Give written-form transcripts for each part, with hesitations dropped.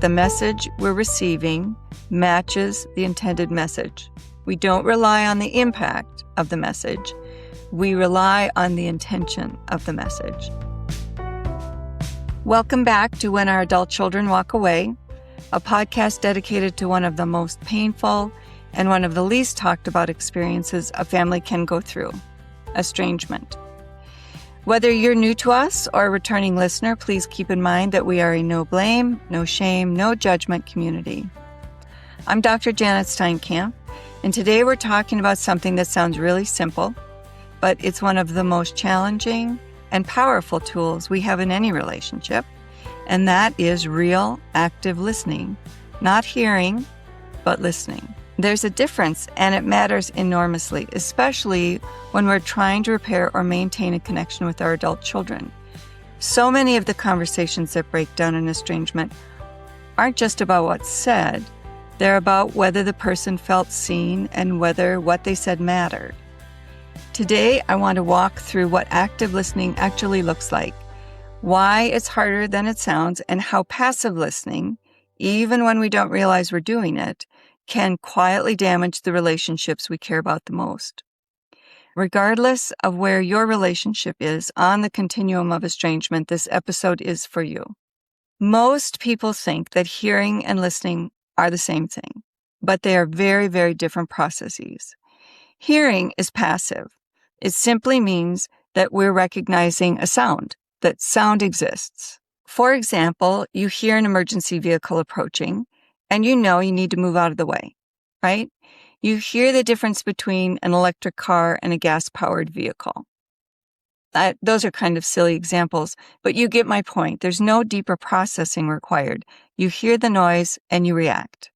the message we're receiving matches the intended message. We don't rely on the impact of the message. We rely on the intention of the message. Welcome back to When Our Adult Children Walk Away, a podcast dedicated to one of the most painful and one of the least talked about experiences a family can go through, estrangement. Whether you're new to us or a returning listener, please keep in mind that we are a no blame, no shame, no judgment community. I'm Dr. Janet Steinkamp, and today we're talking about something that sounds really simple, but it's one of the most challenging and powerful tools we have in any relationship, and that is real, active listening. Not hearing, but listening. There's a difference, and it matters enormously, especially when we're trying to repair or maintain a connection with our adult children. So many of the conversations that break down an estrangement aren't just about what's said. They're about whether the person felt seen and whether what they said mattered. Today, I want to walk through what active listening actually looks like, why it's harder than it sounds, and how passive listening, even when we don't realize we're doing it, can quietly damage the relationships we care about the most. Regardless of where your relationship is on the continuum of estrangement, this episode is for you. Most people think that hearing and listening are the same thing, but they are very, very different processes. Hearing is passive. It simply means that we're recognizing a sound, that sound exists. For example, you hear an emergency vehicle approaching, and you know you need to move out of the way, right? You hear the difference between an electric car and a gas-powered vehicle. Those are kind of silly examples, but you get my point. There's no deeper processing required. You hear the noise and you react.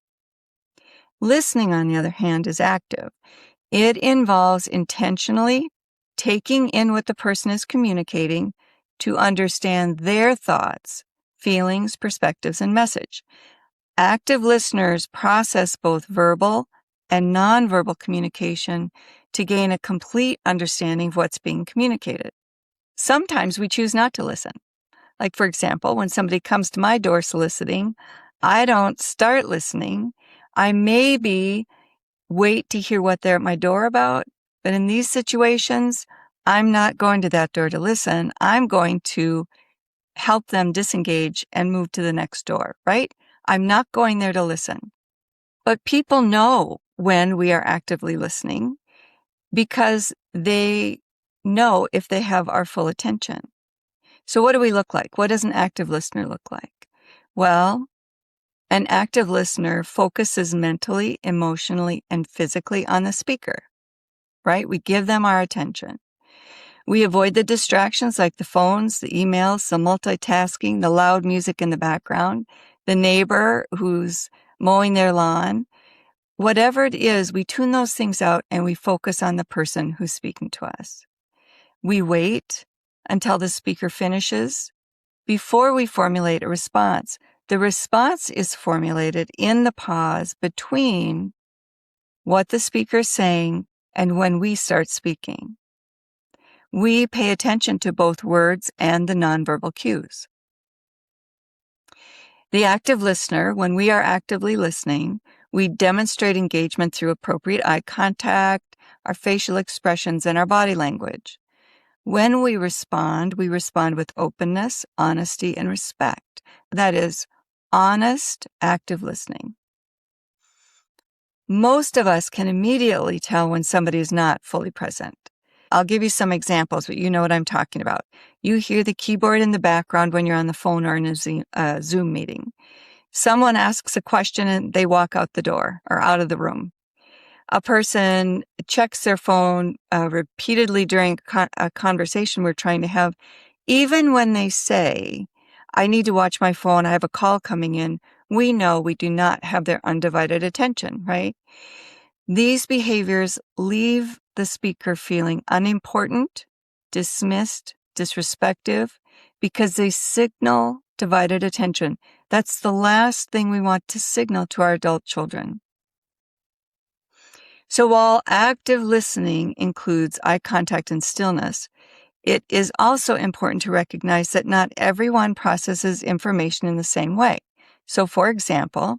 Listening, on the other hand, is active. It involves intentionally taking in what the person is communicating to understand their thoughts, feelings, perspectives, and message. Active listeners process both verbal and nonverbal communication to gain a complete understanding of what's being communicated. Sometimes we choose not to listen. Like, for example, when somebody comes to my door soliciting, I don't start listening. I maybe wait to hear what they're at my door about, but in these situations, I'm not going to that door to listen. I'm going to help them disengage and move to the next door, right? I'm not going there to listen. But people know when we are actively listening because they know if they have our full attention. So what do we look like? What does an active listener look like? Well, an active listener focuses mentally, emotionally, and physically on the speaker, right? We give them our attention. We avoid the distractions like the phones, the emails, the multitasking, the loud music in the background, the neighbor who's mowing their lawn. Whatever it is, we tune those things out and we focus on the person who's speaking to us. We wait until the speaker finishes before we formulate a response. The response is formulated in the pause between what the speaker is saying and when we start speaking. We pay attention to both words and the nonverbal cues. The active listener, when we are actively listening, we demonstrate engagement through appropriate eye contact, our facial expressions, and our body language. When we respond with openness, honesty, and respect. That is, honest, active listening. Most of us can immediately tell when somebody is not fully present. I'll give you some examples, but you know what I'm talking about. You hear the keyboard in the background when you're on the phone or in a Zoom meeting. Someone asks a question and they walk out the door or out of the room. A person checks their phone repeatedly during a conversation we're trying to have. Even when they say, I need to watch my phone, I have a call coming in, we know we do not have their undivided attention, right? These behaviors leave the speaker feeling unimportant, dismissed, disrespectful, because they signal divided attention. That's the last thing we want to signal to our adult children. So while active listening includes eye contact and stillness, it is also important to recognize that not everyone processes information in the same way. So, for example,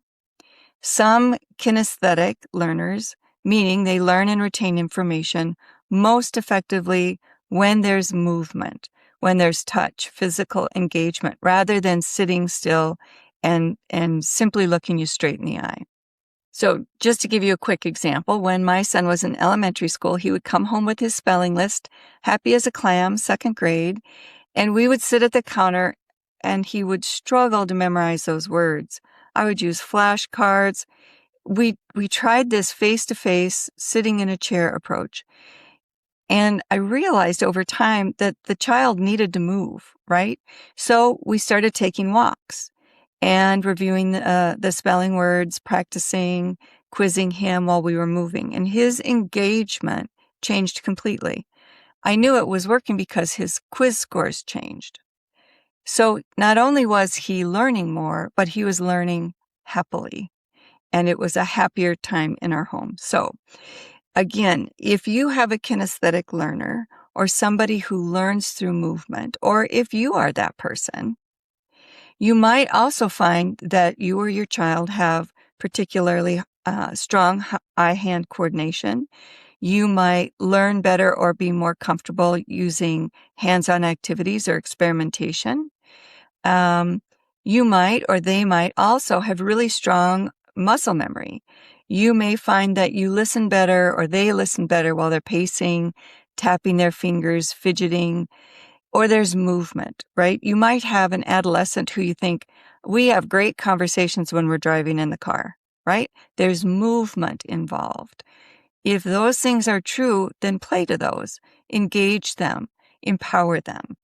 some kinesthetic learners, meaning they learn and retain information most effectively when there's movement, when there's touch, physical engagement, rather than sitting still and simply looking you straight in the eye. So just to give you a quick example, when my son was in elementary school, he would come home with his spelling list, happy as a clam, second grade, and we would sit at the counter and he would struggle to memorize those words. I would use flashcards. We tried this face-to-face, sitting in a chair approach. And I realized over time that the child needed to move, right? So we started taking walks and reviewing the spelling words, practicing, quizzing him while we were moving. And his engagement changed completely. I knew it was working because his quiz scores changed. So not only was he learning more, but he was learning happily. And it was a happier time in our home. So again, if you have a kinesthetic learner or somebody who learns through movement, or if you are that person, you might also find that you or your child have particularly strong eye-hand coordination. You might learn better or be more comfortable using hands-on activities or experimentation. You might, or they might also have really strong muscle memory. You may find that you listen better or they listen better while they're pacing, tapping their fingers, fidgeting, or there's movement, right? You might have an adolescent who you think, we have great conversations when we're driving in the car, right? There's movement involved. If those things are true, then play to those, engage them, empower them.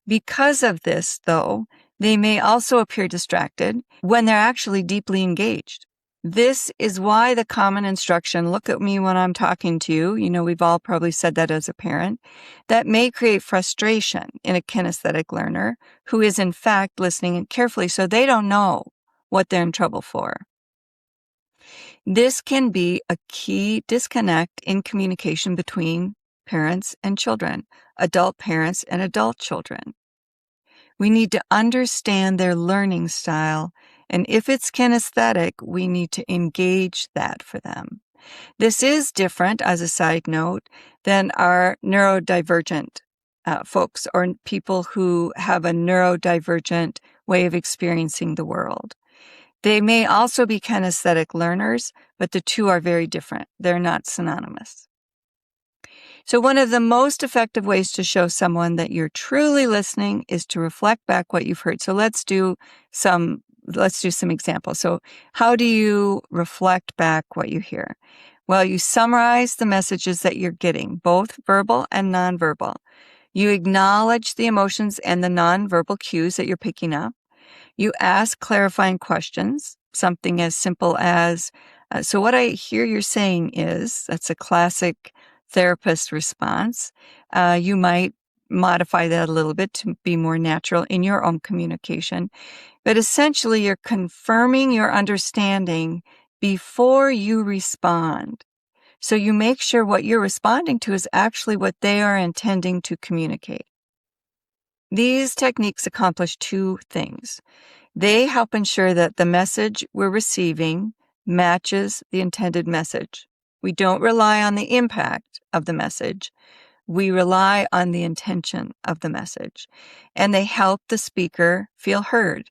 Because of this, though, they may also appear distracted when they're actually deeply engaged. This is why the common instruction, look at me when I'm talking to you, we've all probably said that as a parent, that may create frustration in a kinesthetic learner who is in fact listening carefully so they don't know what they're in trouble for. This can be a key disconnect in communication between parents and children, adult parents and adult children. We need to understand their learning style, and if it's kinesthetic, we need to engage that for them. This is different, as a side note, than our neurodivergent folks or people who have a neurodivergent way of experiencing the world. They may also be kinesthetic learners, but the two are very different. They're not synonymous. So one of the most effective ways to show someone that you're truly listening is to reflect back what you've heard. So let's do some examples. So how do you reflect back what you hear? Well, you summarize the messages that you're getting, both verbal and nonverbal. You acknowledge the emotions and the nonverbal cues that you're picking up. You ask clarifying questions, something as simple as, so what I hear you're saying is, that's a classic therapist response. You might modify that a little bit to be more natural in your own communication. But essentially, you're confirming your understanding before you respond. So you make sure what you're responding to is actually what they are intending to communicate. These techniques accomplish two things. They help ensure that the message we're receiving matches the intended message. We don't rely on the impact of the message. We rely on the intention of the message. And they help the speaker feel heard,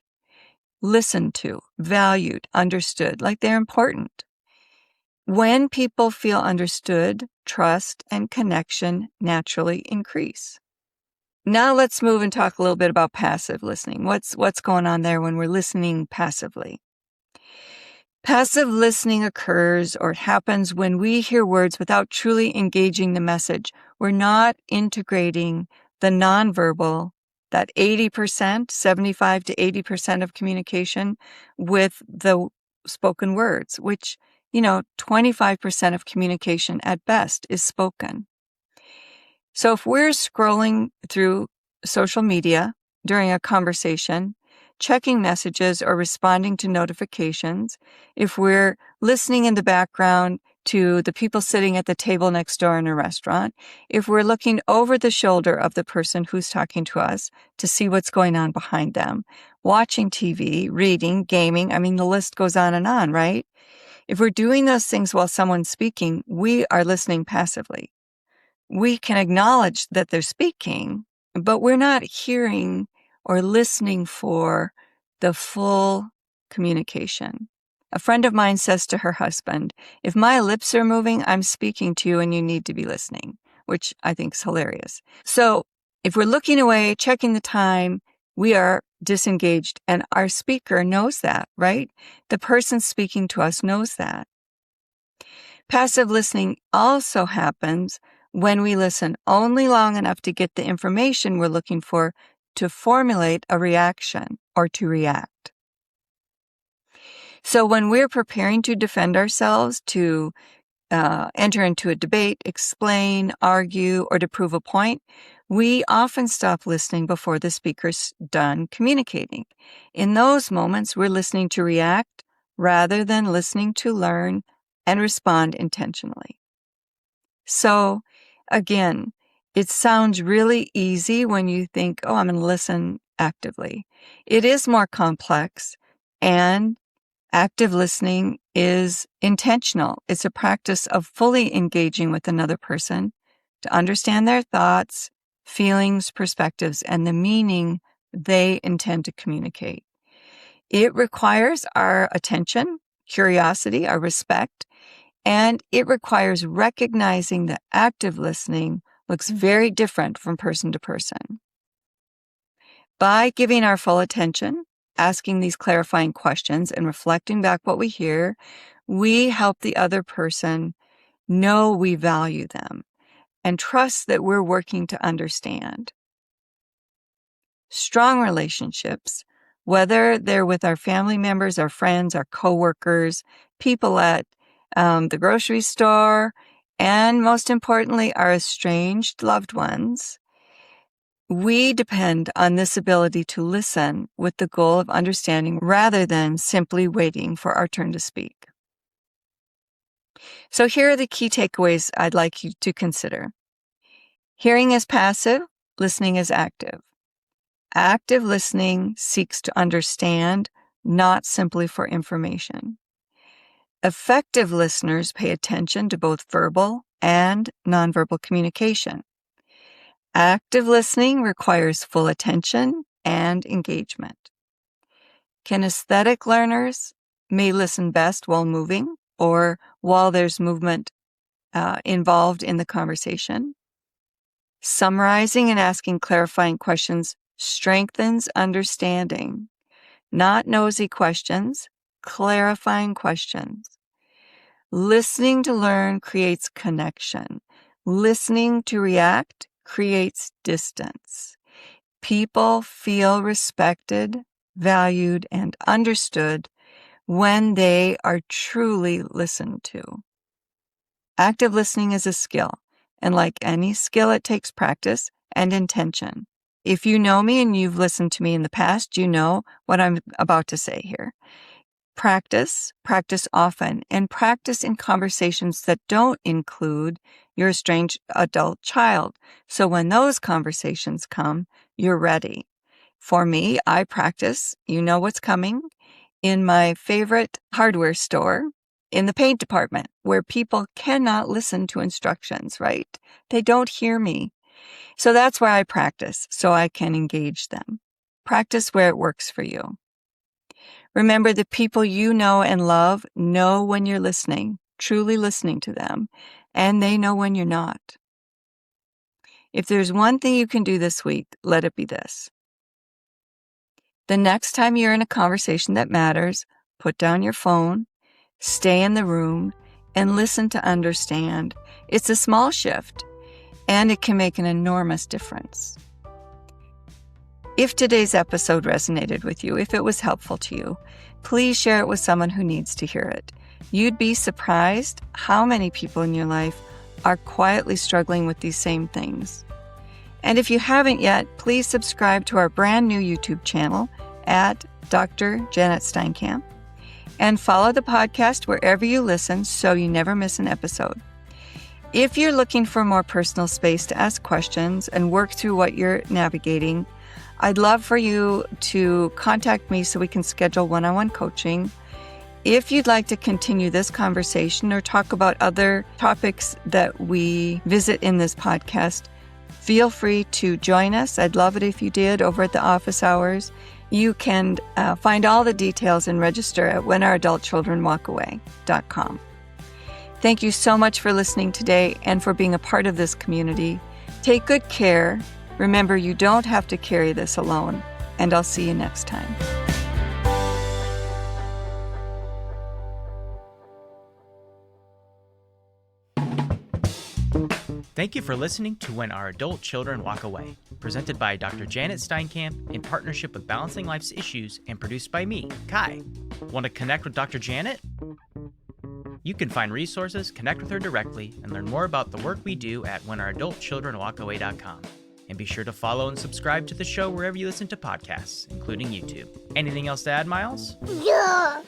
listened to, valued, understood, like they're important. When people feel understood, trust and connection naturally increase. Now let's move and talk a little bit about passive listening. What's going on there when we're listening passively? Passive listening occurs or it happens when we hear words without truly engaging the message. We're not integrating the nonverbal, that 80%, 75 to 80% of communication with the spoken words, which, 25% of communication at best is spoken. So if we're scrolling through social media during a conversation, checking messages or responding to notifications, if we're listening in the background to the people sitting at the table next door in a restaurant, if we're looking over the shoulder of the person who's talking to us to see what's going on behind them, watching TV, reading, gaming, the list goes on, right? If we're doing those things while someone's speaking, we are listening passively. We can acknowledge that they're speaking, but we're not hearing or listening for the full communication. A friend of mine says to her husband, "If my lips are moving, I'm speaking to you and you need to be listening," which I think is hilarious. So if we're looking away, checking the time, we are disengaged, and our speaker knows that, right? The person speaking to us knows that. Passive listening also happens when we listen only long enough to get the information we're looking for to formulate a reaction or to react. So when we're preparing to defend ourselves, to enter into a debate, explain, argue, or to prove a point, we often stop listening before the speaker's done communicating. In those moments, we're listening to react rather than listening to learn and respond intentionally. So, again, it sounds really easy when you think, oh, I'm going to listen actively. It is more complex, and active listening is intentional. It's a practice of fully engaging with another person to understand their thoughts, feelings, perspectives, and the meaning they intend to communicate. It requires our attention, curiosity, our respect, and it requires recognizing that active listening looks very different from person to person. By giving our full attention, asking these clarifying questions, and reflecting back what we hear, we help the other person know we value them and trust that we're working to understand. Strong relationships, whether they're with our family members, our friends, our coworkers, people at the grocery store, and most importantly, our estranged loved ones, we depend on this ability to listen with the goal of understanding rather than simply waiting for our turn to speak. So here are the key takeaways I'd like you to consider. Hearing is passive, listening is active. Active listening seeks to understand, not simply for information. Effective listeners pay attention to both verbal and nonverbal communication. Active listening requires full attention and engagement. Kinesthetic learners may listen best while moving or while there's movement involved in the conversation. Summarizing and asking clarifying questions strengthens understanding, not nosy questions, clarifying questions. Listening to learn creates connection. Listening to react creates distance. People feel respected, valued, and understood when they are truly listened to. Active listening is a skill, and like any skill, it takes practice and intention. If you know me and you've listened to me in the past, you know what I'm about to say here. Practice often, and practice in conversations that don't include your estranged adult child. So when those conversations come, you're ready. For me, I practice, you know what's coming, in my favorite hardware store, in the paint department, where people cannot listen to instructions, right? They don't hear me. So that's where I practice, so I can engage them. Practice where it works for you. Remember, the people you know and love know when you're listening, truly listening to them, and they know when you're not. If there's one thing you can do this week, let it be this. The next time you're in a conversation that matters, put down your phone, stay in the room, and listen to understand. It's a small shift, and it can make an enormous difference. If today's episode resonated with you, if it was helpful to you, please share it with someone who needs to hear it. You'd be surprised how many people in your life are quietly struggling with these same things. And if you haven't yet, please subscribe to our brand new YouTube channel at Dr. Janet Steinkamp. And follow the podcast wherever you listen so you never miss an episode. If you're looking for more personal space to ask questions and work through what you're navigating, I'd love for you to contact me so we can schedule one-on-one coaching. If you'd like to continue this conversation or talk about other topics that we visit in this podcast, feel free to join us. I'd love it if you did over at the office hours. You can find all the details and register at whenouradultchildrenwalkaway.com. Thank you so much for listening today and for being a part of this community. Take good care. Remember, you don't have to carry this alone. And I'll see you next time. Thank you for listening to When Our Adult Children Walk Away, presented by Dr. Janet Steinkamp in partnership with Balancing Life's Issues and produced by me, Kai. Want to connect with Dr. Janet? You can find resources, connect with her directly, and learn more about the work we do at whenouradultchildrenwalkaway.com. And be sure to follow and subscribe to the show wherever you listen to podcasts, including YouTube. Anything else to add, Miles? Yeah.